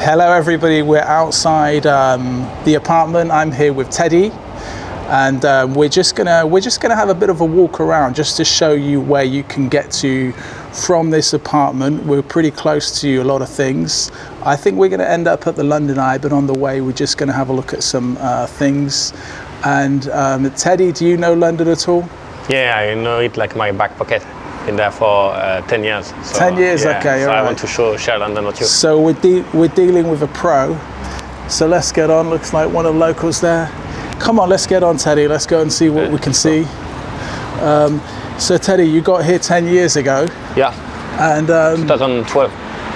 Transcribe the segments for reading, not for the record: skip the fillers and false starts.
Hello everybody, we're outside the apartment. I'm here with Teddy, and we're just gonna have a bit of a walk around just to show you where you can get to from this apartment. We're pretty close to a lot of things. I think we're gonna end up at the London Eye, but on the way we're just gonna have a look at some things. And Teddy, do you know London at all? Yeah, I know it like my back pocket. Been there for 10 years. So, 10 years, yeah, okay. So all I right. want to share London with you. So we're dealing with a pro. So let's get on. Looks like one of the locals there. Come on, let's get on, Teddy. Let's go and see what we can see. So Teddy, you got here 10 years ago. Yeah. And 2012.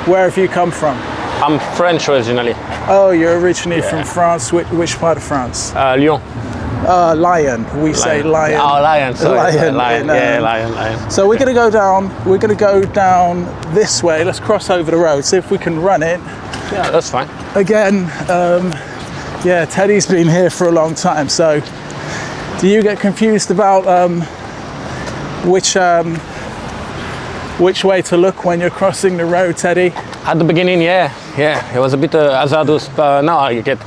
Where have you come from? I'm French originally. Oh, you're originally from France. Which part of France? Lyon. Lion. We say lion. Oh, Lion. Sorry. Lion. Lion. So we're gonna go down. We're gonna go down this way. Let's cross over the road. See if we can run it. Yeah, that's fine. Again, yeah. Teddy's been here for a long time. So, do you get confused about which way to look when you're crossing the road, Teddy? At the beginning, yeah. It was a bit hazardous, but now I get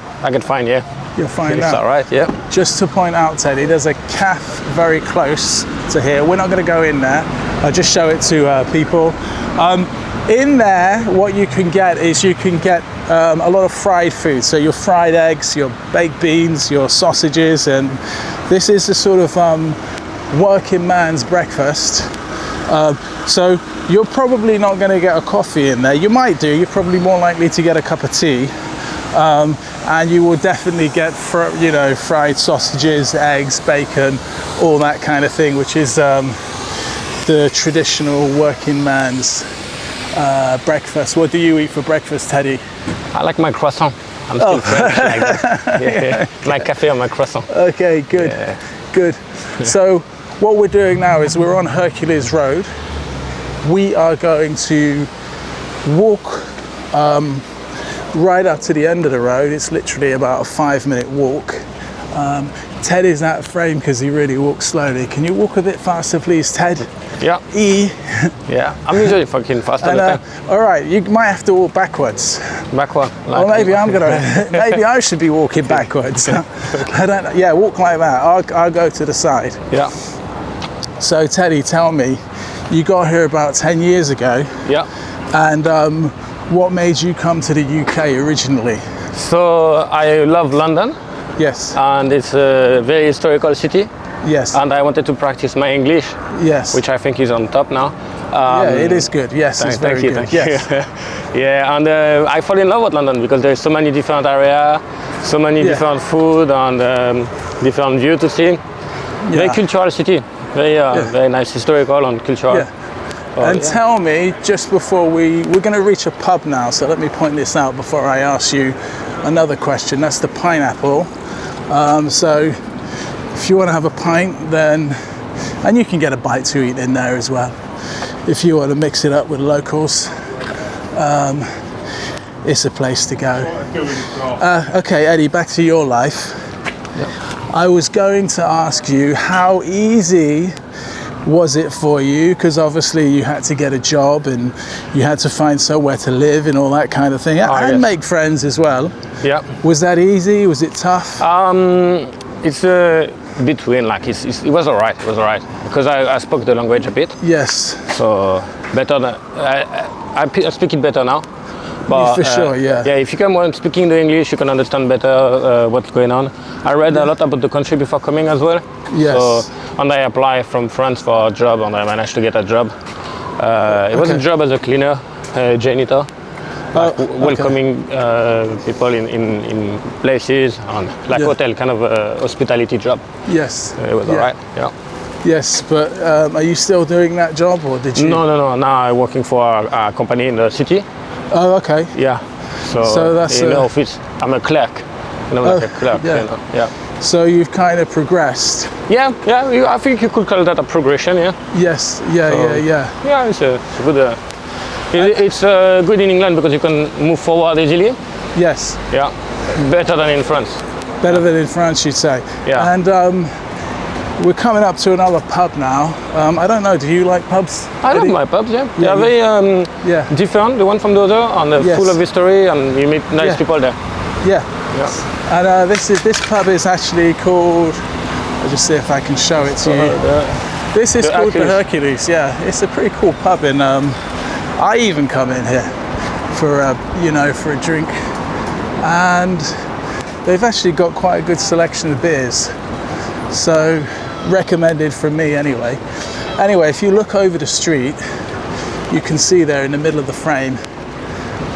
fine. Yeah. You'll find It's out. all right. Yeah. Just to point out, Teddy, there's a cafe very close to here. We're not going to go in there. I'll just show it to people. In there, what you can get is you can get a lot of fried food. So your fried eggs, your baked beans, your sausages, and this is the sort of working man's breakfast. So you're probably not going to get a coffee in there. You might do. You're probably more likely to get a cup of tea. And you will definitely get, fried sausages, eggs, bacon, all that kind of thing, which is the traditional working man's breakfast. What do you eat for breakfast, Teddy? I like my croissant. I'm still French. Like that. Yeah. My cafe or my croissant. Okay, good, good. So what we're doing now is we're on Hercules Road. We are going to walk right up to the end of the road. It's literally about a 5-minute walk. Ted is out of frame because he really walks slowly. Can you walk a bit faster, please, Ted? Yeah. Yeah. I'm usually fucking fast all the time. All right, you might have to walk backwards. Backward. Or maybe I'm gonna. Maybe I should be walking backwards. I don't know. Yeah, walk like that. I'll go to the side. Yeah. So Teddy, tell me, you got here about 10 years ago. Yeah. And what made you come to the UK originally? So I love London. Yes. And it's a very historical city. Yes. And I wanted to practice my English. Yes. Which I think is on top now. Yeah, it is good. Yes, it's very good. Yes. Yeah, and I fall in love with London because there's so many different areas, so many different food and different view to see. Very cultural city. Very nice, historical and cultural. Yeah. Tell me, just before we're going to reach a pub now, so let me point this out before I ask you another question. That's the Pineapple. So if you want to have a pint, then, and you can get a bite to eat in there as well, if you want to mix it up with locals, it's a place to go. Okay, Eddie, back to your life. Yep. I was going to ask you, how easy was it for you? Because obviously you had to get a job and you had to find somewhere to live and all that kind of thing, and make friends as well. Yeah. Was that easy? Was it tough? It's between, like it was alright. It was alright because I spoke the language a bit. Yes. So better than I speak it better now. But, for sure, yeah. Yeah, if you come when speaking the English, you can understand better what's going on. I read a lot about the country before coming as well. Yes. So, and I applied from France for a job, and I managed to get a job. It was a job as a cleaner, janitor, welcoming people in places, and like hotel, kind of a hospitality job. Yes. It was alright. Yeah. Yes, but are you still doing that job, or did you? No. Now I'm working for a company in the city. Oh, okay. Yeah. So that's in the office. I'm a clerk. Like a clerk. Yeah. So you've kind of progressed. Yeah. I think you could call that a progression. Yeah. Yes. Yeah. Yeah, it's a good. It's good in England because you can move forward easily. Yes. Yeah. Better than in France. Better than in France, you'd say. Yeah. And We're coming up to another pub now. I don't know, do you like pubs? I love my pubs, yeah. They are very different, the one from the other, and full of history, and you meet nice people there. Yeah. And this pub is actually called, I'll just see if I can show it to you. This is called the Hercules, yeah. It's a pretty cool pub, and I even come in here for for a drink. And they've actually got quite a good selection of beers. So recommended from me anyway. Anyway, if you look over the street, you can see there in the middle of the frame,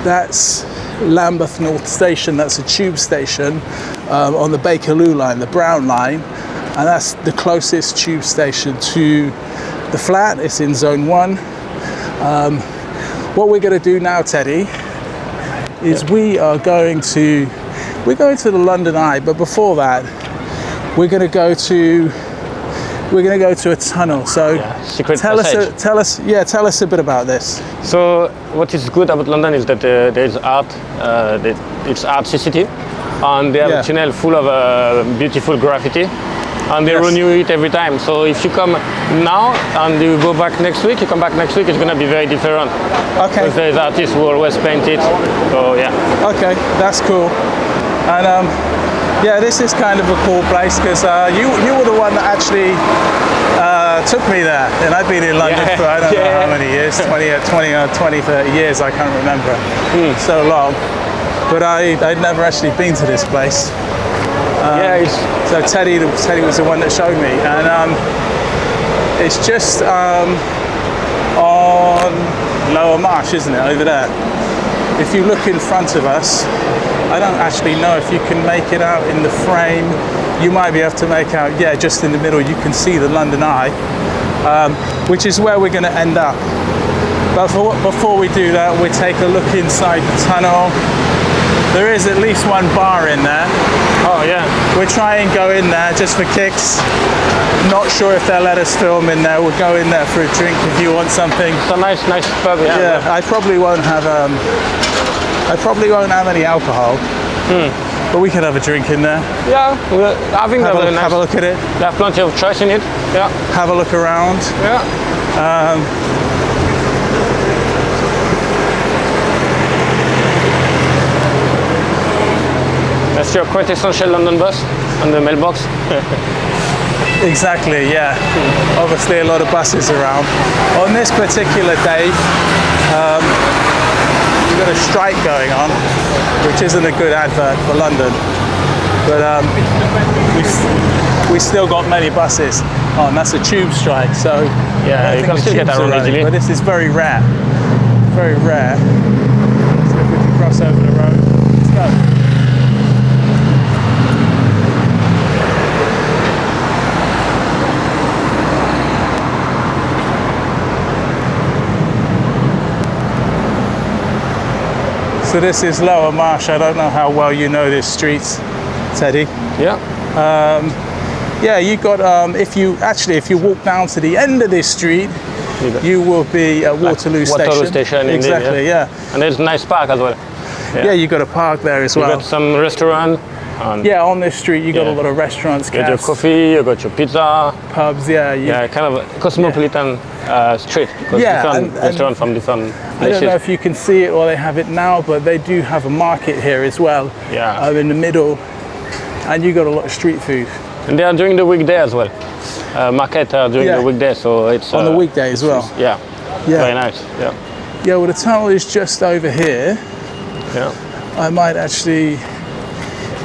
that's Lambeth North Station. That's a tube station on the Bakerloo line, the brown line, and that's the closest tube station to the flat. It's in zone 1. What we're going to do now, Teddy, is we're going to the London Eye, but before that we're going to go to a tunnel. So tell us a bit about this. So what is good about London is that there is art. It's artsy city, and they have a tunnel full of beautiful graffiti, and they renew it every time. So if you come now and you go back next week, you come back next week, it's going to be very different. Okay. Because there's artists who always paint it. So yeah. Okay, that's cool. And this is kind of a cool place because you were the one that actually took me there, and I've been in London for I don't know how many years, 20, 30 years, I can't remember. So long. But I'd never actually been to this place. So Teddy was the one that showed me, and it's just on Lower Marsh, isn't it, over there? If you look in front of us, I don't actually know if you can make it out in the frame. You might be able to make out, just in the middle, you can see the London Eye, which is where we're going to end up. But before we do that, we take a look inside the tunnel. There is at least one bar in there. Oh yeah. We'll try and go in there just for kicks. Not sure if they'll let us film in there. We'll go in there for a drink if you want something. It's a nice pub. Yeah. I probably won't have any alcohol. But we could have a drink in there. Yeah, I think have a look at it. They have plenty of choice in it. Yeah. Have a look around. Yeah. That's your quintessential London bus on the mailbox. Exactly, yeah. Obviously a lot of buses around. On this particular day, we've got a strike going on, which isn't a good advert for London. But we still got many buses on. That's a tube strike, so yeah, you can still get around easily. But this is very rare. Very rare. So if we can cross over the road, let's go. So this is Lower Marsh. I don't know how well you know this street, Teddy. Yeah. You got if you walk down to the end of this street, you will be at Waterloo Station. Waterloo Station, exactly. Indeed, yeah. And there's a nice park as well. Yeah, you got a park there as well. You got some restaurant. On this street you got a lot of restaurants. You got your coffee, you got your pizza, pubs. Yeah, kind of a cosmopolitan street. Because different restaurants from different places. I don't know if you can see it or they have it now, but they do have a market here as well. Yeah. In the middle, and you got a lot of street food. And they are during the weekday as well. Market during the weekday, so it's on the weekday as well. Yeah. Very nice. Yeah. Yeah. Well, the tunnel is just over here. Yeah. I might actually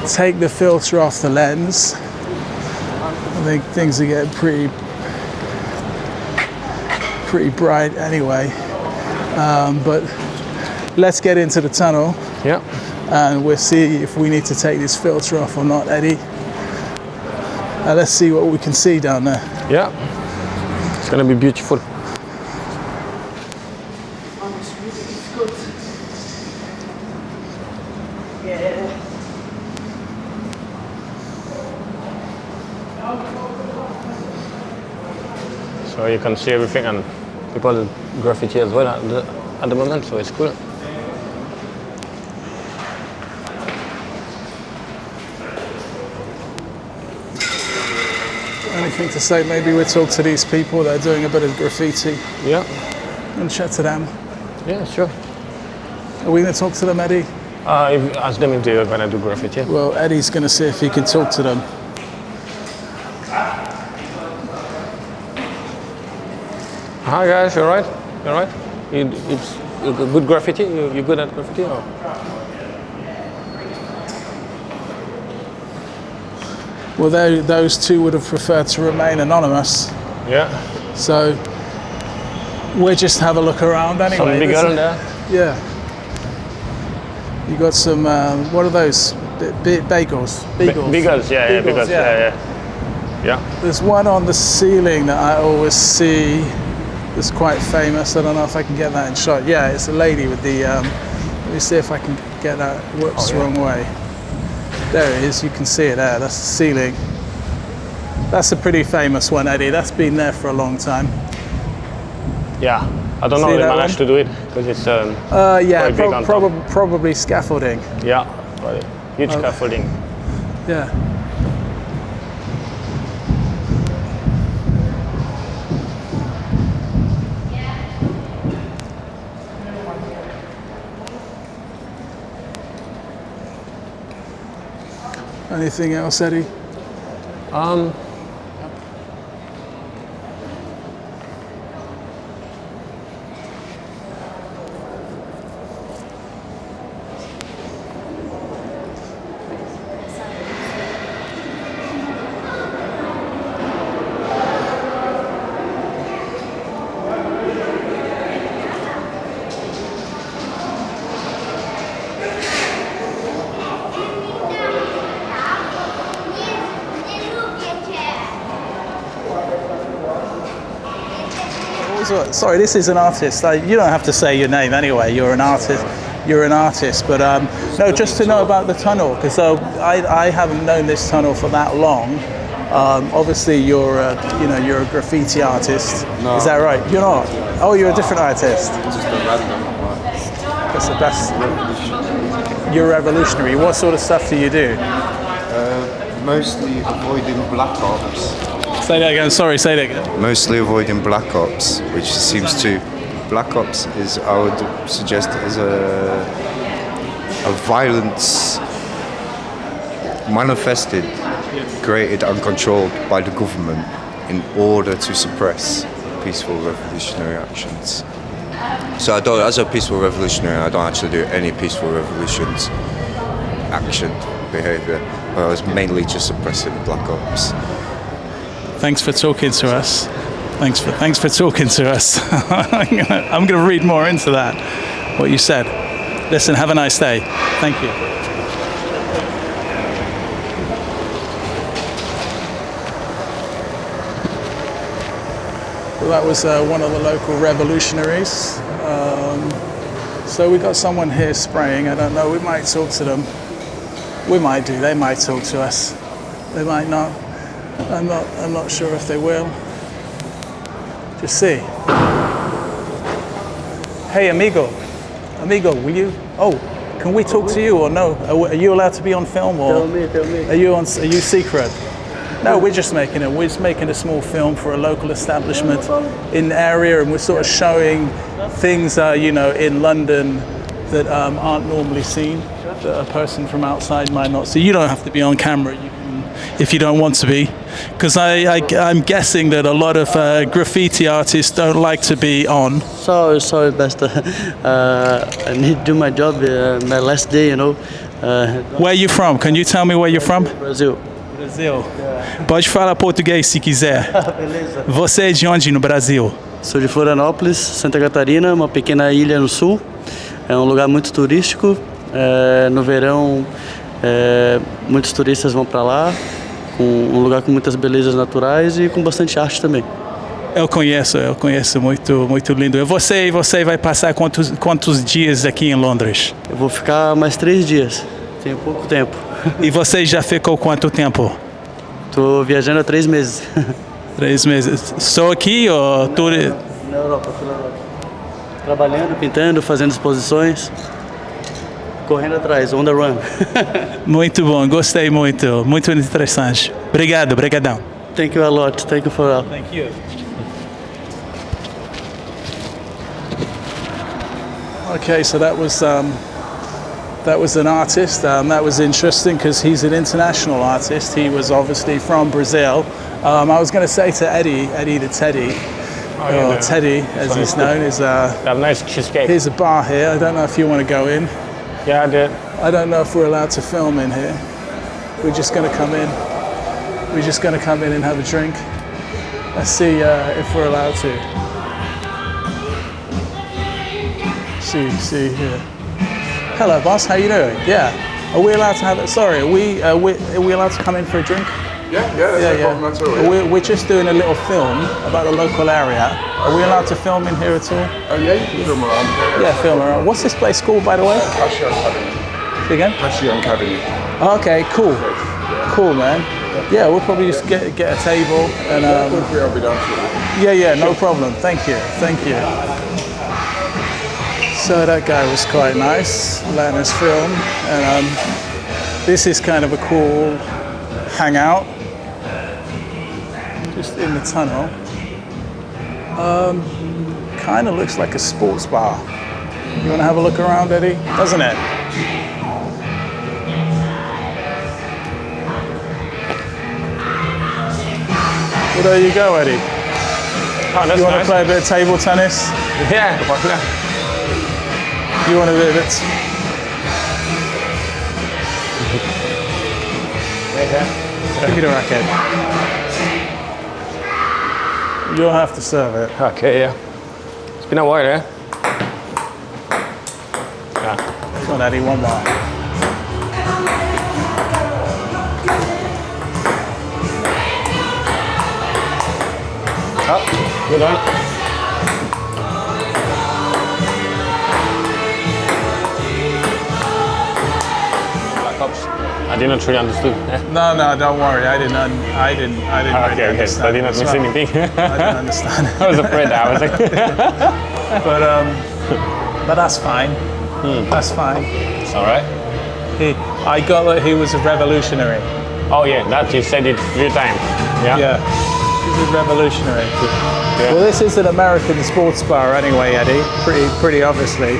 take the filter off the lens. I think things are getting pretty bright anyway. But let's get into the tunnel. Yeah. And we'll see if we need to take this filter off or not, Eddie. Let's see what we can see down there. Yeah. It's gonna be beautiful. So you can see everything, and people graffiti as well at the moment, so it's cool. anything to say? Maybe we'll talk to these people that are doing a bit of graffiti Yeah. and chat to them. Yeah, sure. Are we going to talk to them, Eddie? Ask them if they're gonna do graffiti. Well, Eddie's going to see if he can talk to them. Hi guys, you alright? You alright? It's good graffiti? You good at graffiti? Or? Well, those two would have preferred to remain anonymous. Yeah. So we'll just have a look around anyway. Some big girl in there? Yeah. You got some, what are those? Bagels? Beagles, yeah, Beagles, yeah. There's one on the ceiling that I always see that's quite famous. I don't know if I can get that in shot. Yeah, it's a lady with the, let me see if I can get that. Whoops, wrong way. There it is, you can see it there, that's the ceiling. That's a pretty famous one, Eddie. That's been there for a long time. Yeah, I don't know See if they that managed to do it because it's yeah, quite big on top. probably scaffolding. Yeah, right. Huge scaffolding. Yeah. Anything else, Eddie? Sorry, this is an artist. You don't have to say your name anyway. You're an artist. You're an artist. But no, just to know about the tunnel, because I haven't known this tunnel for that long. Obviously, you're a graffiti artist. No. Is that right? You're not. Oh, you're a different artist. Just a random one. That's the best. You're revolutionary. What sort of stuff do you do? Mostly avoiding black ops. Say that again. Sorry, say that again. Mostly avoiding black ops, which seems to... Black ops is, I would suggest, is a violence manifested, created and controlled by the government in order to suppress peaceful revolutionary actions. So as a peaceful revolutionary, I don't actually do any peaceful revolutions action behavior. I was mainly just suppressing black ops. Thanks for talking to us. Thanks for talking to us. I'm gonna read more into that, what you said. Listen, have a nice day. Thank you. Well, that was one of the local revolutionaries. So we got someone here spraying. I don't know. We might talk to them. We might do. They might talk to us. They might not. I'm not sure if they will. Just see. Hey, amigo, will you? Oh, can we talk to you or no? Are you allowed to be on film or? Tell me. Are you secret? No, we're just making a small film for a local establishment in the area, and we're sort of showing things, in London that aren't normally seen, that a person from outside might not see. You don't have to be on camera. You can, if you don't want to be, because I'm guessing that a lot of graffiti artists don't like to be on. Sorry, best. I need to do my job. My last day, Where are you from? Can you tell me where you're from? Brasil. Brasil. Pode falar português se quiser. Beleza. Você é de onde no Brasil? Sou de Florianópolis, Santa Catarina, uma pequena ilha no sul. É um lugar muito turístico. No verão, muitos turistas vão para lá. Um lugar com muitas belezas naturais e com bastante arte também. Eu conheço muito lindo. E você vai passar quantos dias aqui em Londres? Eu vou ficar mais 3 dias. Tenho pouco tempo. E você já ficou quanto tempo? Tô viajando há 3 meses. 3 meses. Só aqui ou tudo? Na Europa, pela Europa. Trabalhando, pintando, fazendo exposições. Correndo atrás, on the run. Muito bom, gostei muito interessante. Obrigadão. Thank you a lot. Thank you for all. Thank you. Okay, so that was an artist. That was interesting because he's an international artist. He was obviously from Brazil. I was going to say to Eddie the Teddy, or Teddy as he's known, is Have nice cheesecake. here's a bar here. I don't know if you want to go in. Yeah, I did. I don't know if we're allowed to film in here. We're just going to come in. We're just going to come in and have a drink. Let's see if we're allowed to. See here. Hello, boss. How you doing? Yeah. Are we allowed to have it? Sorry. Are we allowed to come in for a drink? Yeah, that's no problem at all. Yeah. We're just doing a little film about the local area. Are we allowed to film in here at all? Oh yeah, you can film around here. Yeah, film around. What's this place called, by the way? Passion Academy. Say again? Passion Academy. Okay, cool. Cool, man. Yeah, we'll probably just get a table and Feel free, I'll be down for you. yeah, no problem. Thank you. So that guy was quite nice, letting us film, and this is kind of a cool hangout, just in the tunnel. Kind of looks like a sports bar. You want to have a look around, Eddie? Doesn't it? Well, there you go, Eddie. Oh, that's You want nice. to play a bit of table tennis? Yeah. You want to do a bit? Give me the racket. You'll have to serve it. Okay, yeah. It's been a while, eh? Yeah. Come on, Eddie, one more. Oh, good one. I didn't really understood. No, don't worry. I didn't really Okay, understand. I didn't as miss well. anything. I didn't understand. I was afraid. I was like, But that's fine. That's fine. it's all right. I got that he was a revolutionary. Oh yeah, that you said it a few times. Yeah. Yeah, he's a revolutionary. Yeah. Well, this is an American sports bar anyway, Eddie. Pretty obviously.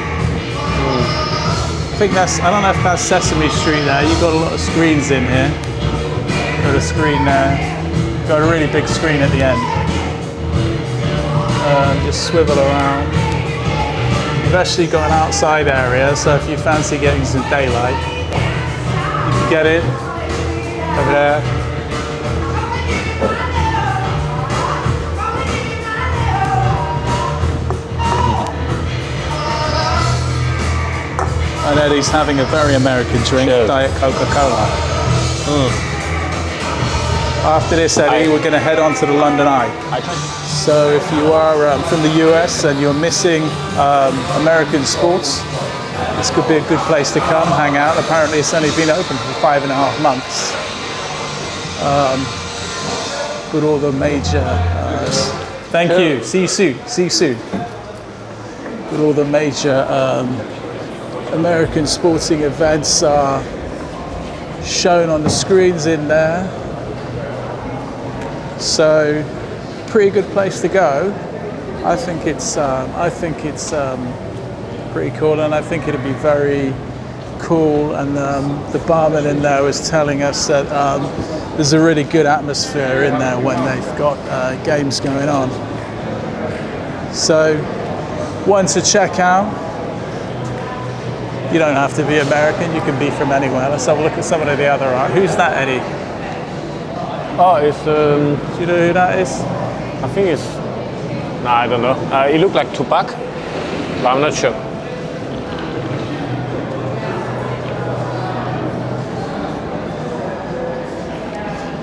I think I don't know if that's Sesame Street there. You've got a lot of screens in here. Got a screen there. Got a really big screen at the end. Just swivel around. You've actually got an outside area, so if you fancy getting some daylight, you can get it over there. And Eddie's having a very American drink, Cheers. Diet Coca-Cola. After this, Eddie, we're going to head on to the London Eye. So if you are from the US and you're missing American sports, this could be a good place to come, hang out. Apparently it's only been open for 5.5 months. But all the major... thank you. See you soon. But all the major American sporting events are shown on the screens in there. So, pretty good place to go. I think it's pretty cool, and I think it'll be very cool. And the barman in there was telling us that there's a really good atmosphere in there when they've got games going on. So, one to check out. You don't have to be American, you can be from anywhere. Let's have a look at some of the other art. Who's that, Eddie? Oh, it's Do you know who that is? I think it's. No, I don't know. It looked like Tupac, but I'm not sure.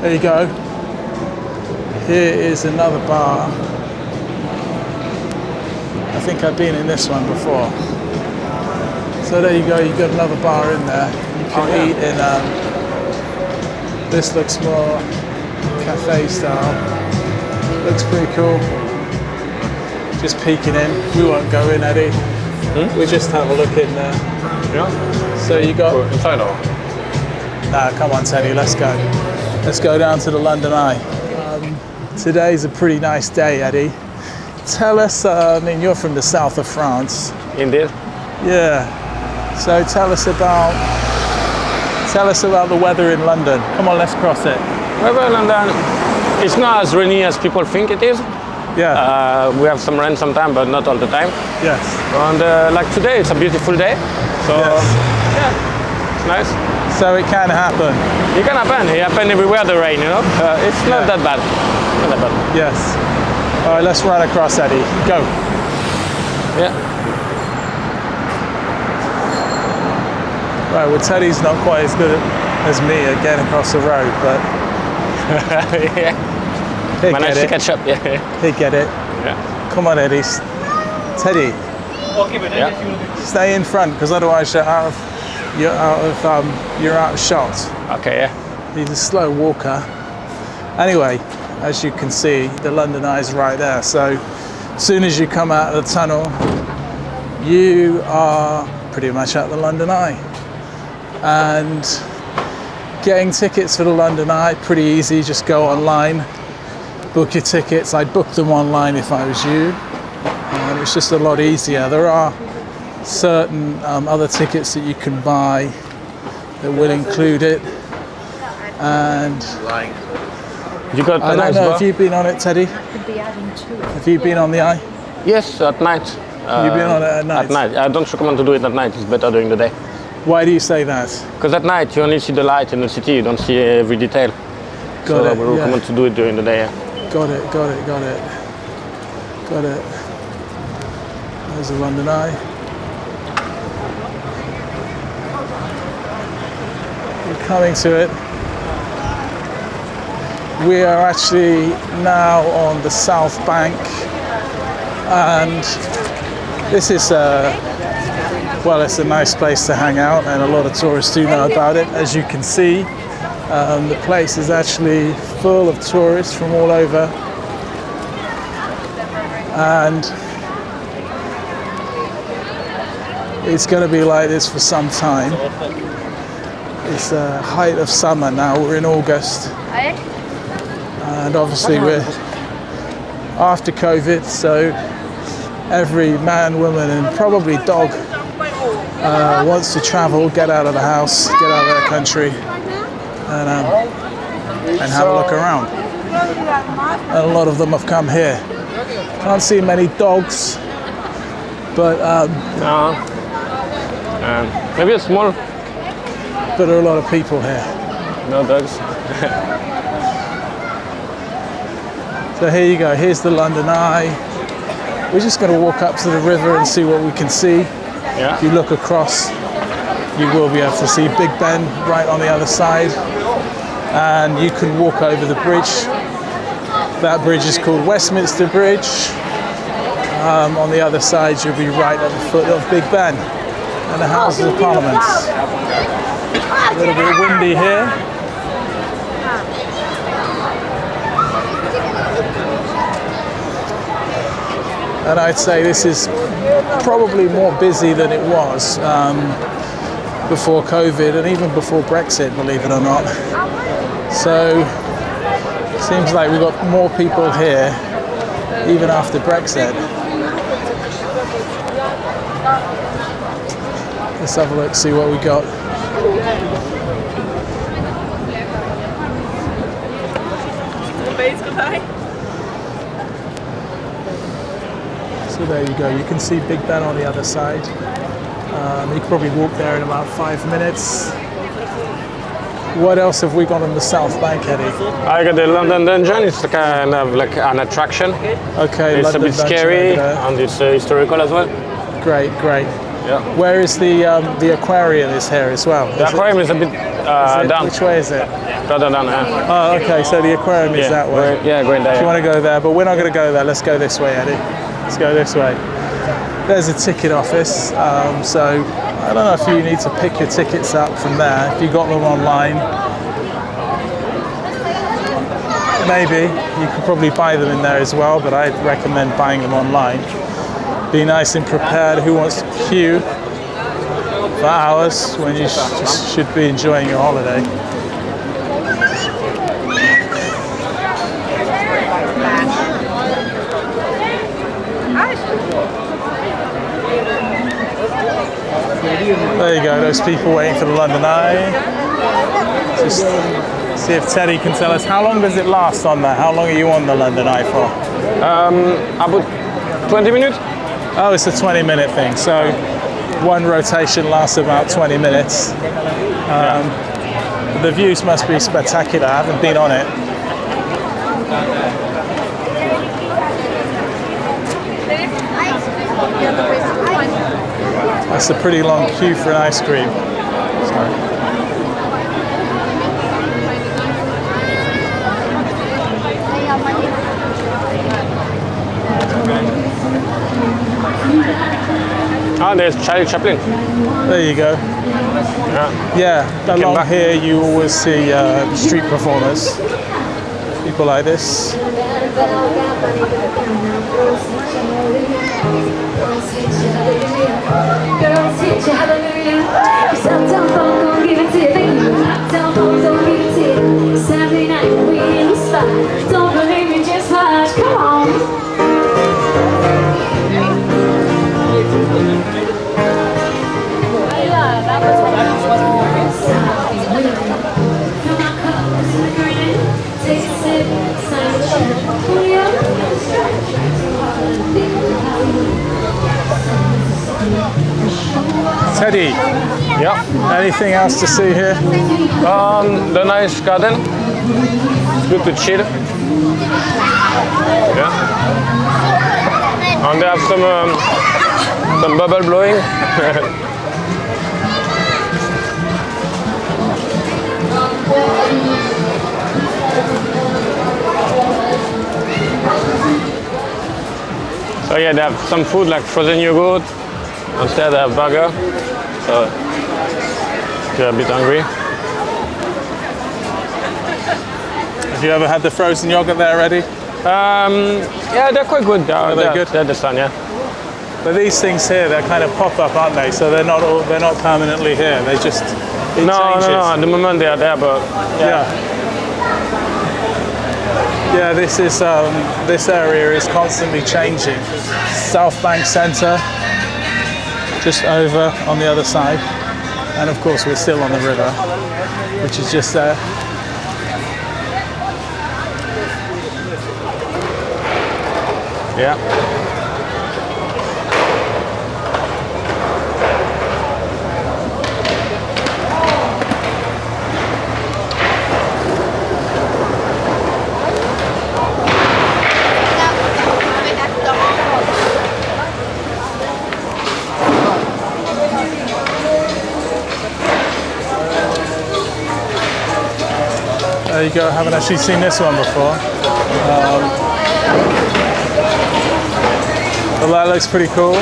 There you go. Here is another bar. I think I've been in this one before. So there you go, you've got another bar in there. You can eat in, this looks more cafe style. Looks pretty cool. Just peeking in. We won't go in, Eddie. We just have a look in there. Yeah. So you got... Inside or? Nah, come on, Teddy, let's go. Let's go down to the London Eye. Today's a pretty nice day, Eddie. Tell us, I mean, you're from the south of France. Indeed. Yeah. So tell us about the weather in London. Come on, let's cross it. Weather in London, it's not as rainy as people think it is. Yeah. We have some rain sometimes, but not all the time. Yes. And like today, it's a beautiful day. So Yes. yeah, it's nice. So it can happen. It can happen. It happens everywhere, the rain, you know. It's not that bad. Not that bad. Yes. All right, let's run across, Eddie. Go. Yeah. Right, well, Teddy's not quite as good as me at getting across the road, but Yeah. he'll Managed get to it. catch up. Yeah. He'll get it. Yeah. Come on, Eddie. Teddy, Yeah. stay in front, because otherwise you're out of shot. Okay. Yeah. He's a slow walker. Anyway, as you can see, the London Eye is right there. So as soon as you come out of the tunnel, you are pretty much at the London Eye. And getting tickets for the London Eye, pretty easy. Just go online, book your tickets. I'd book them online if I was you. It's just a lot easier. There are certain other tickets that you can buy that will include it. And You got I a don't nice know, bar? have you been on it, Teddy? Could be adding to it. Have you been on the Eye? Yes, at night. You've been on it at night? At night. I don't recommend to do it at night. It's better during the day. Why do you say that? Because at night you only see the light in the city. You don't see every detail. Got it, we recommend to do it during the day. Yeah. Got it. There's the London Eye. We're coming to it. We are actually now on the South Bank, and this is well, it's a nice place to hang out, and a lot of tourists do know about it. As you can see, the place is actually full of tourists from all over, and it's going to be like this for some time. It's the height of summer now. We're in August, and obviously we're after COVID, so every man, woman, and probably dog wants to travel, get out of the house, get out of their country, and have a look around. And a lot of them have come here. Can't see many dogs, but Maybe a small. but there are a lot of people here. No dogs. So here you go. Here's the London Eye. We're just going to walk up to the river and see what we can see. Yeah. If you look across, you will be able to see Big Ben right on the other side, and you can walk over the bridge. That bridge is called Westminster Bridge. On the other side, you'll be right at the foot of Big Ben and the Houses of Parliament. A little bit windy here. And I'd say this is probably more busy than it was before COVID and even before Brexit, believe it or not. So seems like we've got more people here even after Brexit. Let's have a look, see what we got. So there you go, you can see Big Ben on the other side. You can probably walk there in about 5 minutes. What else have we got on the South Bank, Eddie? I got the London Dungeon. It's kind of like an attraction. Okay, It's London a bit Dungeon scary over there. and it's historical as well. Great. Yeah. Where is the aquarium is here as well? The aquarium is a bit down. Which way is it? Further down. Yeah. Oh, okay, so the aquarium is that way. Going there. If you want to go there, but we're not going to go there. Let's go this way, Eddie. Let's go this way. There's a ticket office, so I don't know if you need to pick your tickets up from there. If you got them online, maybe you could probably buy them in there as well, but I'd recommend buying them online. Be nice and prepared. Who wants to queue for hours when you just should be enjoying your holiday? There you go, those people waiting for the London Eye. Just see if Teddy can tell us, how long does it last on that? How long are you on the London Eye for? About 20 minutes. Oh, it's a 20-minute thing, so one rotation lasts about 20 minutes. The views must be spectacular. I haven't been on it. That's a pretty long queue for an ice cream. Sorry. Ah, there's Charlie Chaplin. There you go. Yeah, along here you always see street performers. People like this. Teddy, Yeah. anything else to see here? The nice garden. It's good to chill. Yeah. And they have some bubble blowing. So yeah, they have some food like frozen yogurt. Instead they have burger. So if you're a bit hungry. Have you ever had the frozen yogurt there already? Yeah, they're quite good. Are they good? They're the sun, yeah. But these things here, they're kind of pop up, aren't they? So they're not permanently here. They just it changes. No. At the moment they are there, but Yeah. Yeah, this area is constantly changing. South Bank Centre, just over on the other side, and of course we're still on the river, which is just there. yeah. There you go. I haven't actually seen this one before. But that looks pretty cool.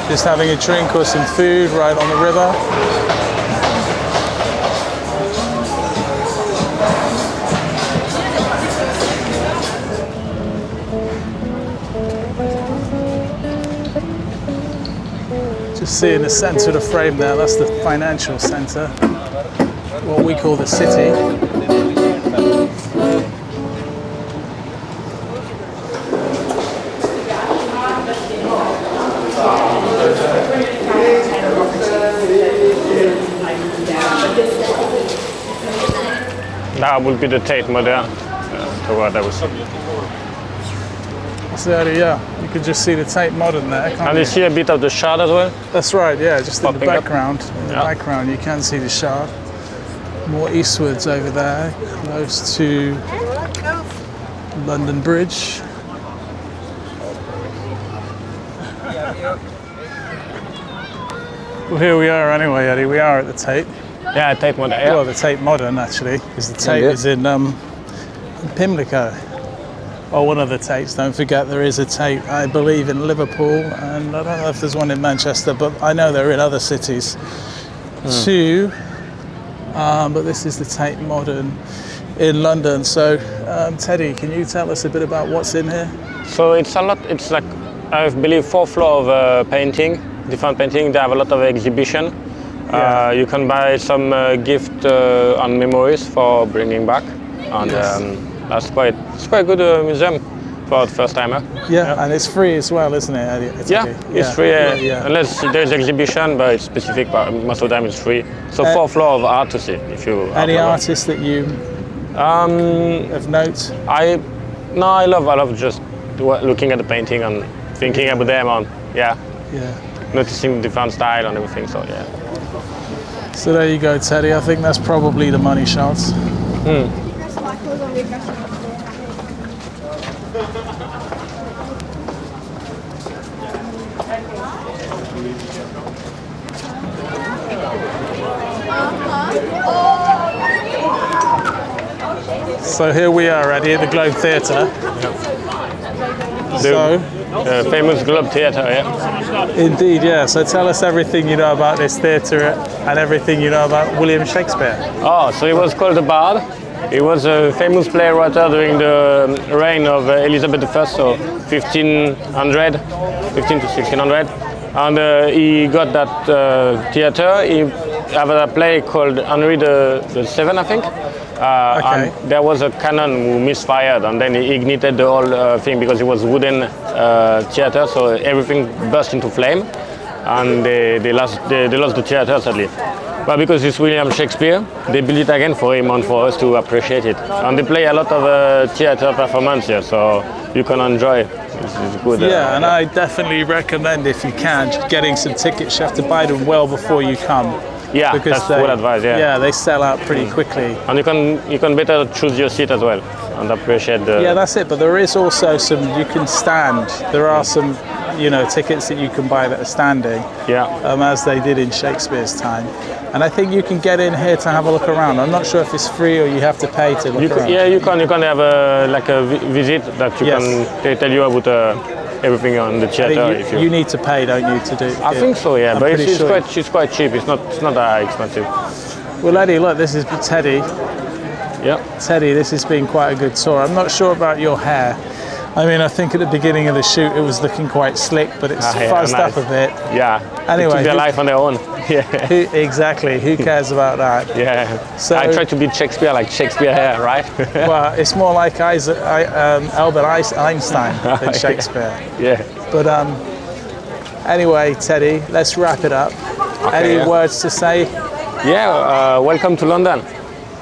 Just having a drink or some food right on the river. Just see in the centre of the frame there, that's the financial centre, what we call the city. That will be the Tate Modern, to what I was saying. So yeah, you can just see the Tate Modern there, can't And you? you see a bit of the shard as well. That's right, yeah, just in the Popping up. background. In the Yeah. background you can see the shard. More eastwards over there, close to London Bridge. Well, here we are anyway, Eddie. We are at the Tate. Yeah, Tate Modern. Yeah. Well, the Tate Modern actually, because the Tate Indeed. is in Pimlico. Or one of the Tates. Don't forget there is a Tate, I believe, in Liverpool, and I don't know if there's one in Manchester, but I know they're in other cities too. But this is the Tate Modern in London. So, Teddy, can you tell us a bit about what's in here? So it's a lot. It's like I believe 4 floors of painting, different painting. They have a lot of exhibition. Yeah. You can buy some gift and memories for bringing back, and Yes. it's quite good museum. for the first timer. Yeah, and it's free as well, isn't it? It's Yeah, okay. it's free, Yeah. unless there's exhibition, but it's specific, but most of the time it's free. So 4th floor of art to see, if you... Any artists that you of note? I love just looking at the painting and thinking about them and, Yeah. noticing different style and everything, so yeah. So there you go, Teddy. I think that's probably the money shots. So here we are, Eddie, at the Globe Theatre. So, Famous Globe Theatre, yeah. indeed, yeah. So tell us everything you know about this theatre and everything you know about William Shakespeare. Oh, so he was called the Bard. He was a famous playwright during the reign of Elizabeth I, so 1500, 15 to 1600. And he got that theatre. He had a play called Henry the Seventh, I think. And there was a cannon who misfired, and then he ignited the whole thing because it was wooden theatre, so everything burst into flame, and they lost the theatre sadly. But because it's William Shakespeare, they built it again for him and for us to appreciate it. And they play a lot of theatre performance here, so you can enjoy it. It's good. Yeah, and I definitely recommend, if you can, getting some tickets. You have to buy them well before you come. Yeah, because that's good advice. Yeah. Yeah, they sell out pretty quickly. And you can better choose your seat as well and appreciate the. Yeah, that's it. But there is also some you can stand. There are some, tickets that you can buy that are standing. Yeah. As they did in Shakespeare's time. And I think you can get in here to have a look around. I'm not sure if it's free or you have to pay to look around. Yeah, you can have a visit that you can they tell you about everything on the theatre. If you need to pay, don't you, to do? I think so, yeah. But it's sure. quite cheap. It's not that expensive. Well, Eddie, look, this is Teddy. Yeah. Teddy, this has been quite a good tour. I'm not sure about your hair. I mean, I think at the beginning of the shoot it was looking quite slick, but it's fuzzed up a bit. Yeah. Anyway, they took their life on their own. Yeah. Exactly. Who cares about that? Yeah. So I try to be Shakespeare like Shakespeare hair, right? Well, it's more like Albert Einstein than Shakespeare. Yeah. But anyway, Teddy, let's wrap it up. Okay, Any words to say? Yeah. Welcome to London.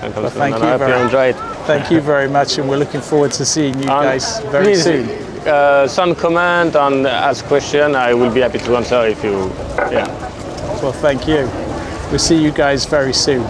Welcome to thank London. you I hope you enjoy it. Thank you very much, and we're looking forward to seeing you guys very soon. Send comment and ask question. I will be happy to answer if you. Yeah. Well, thank you. We'll see you guys very soon.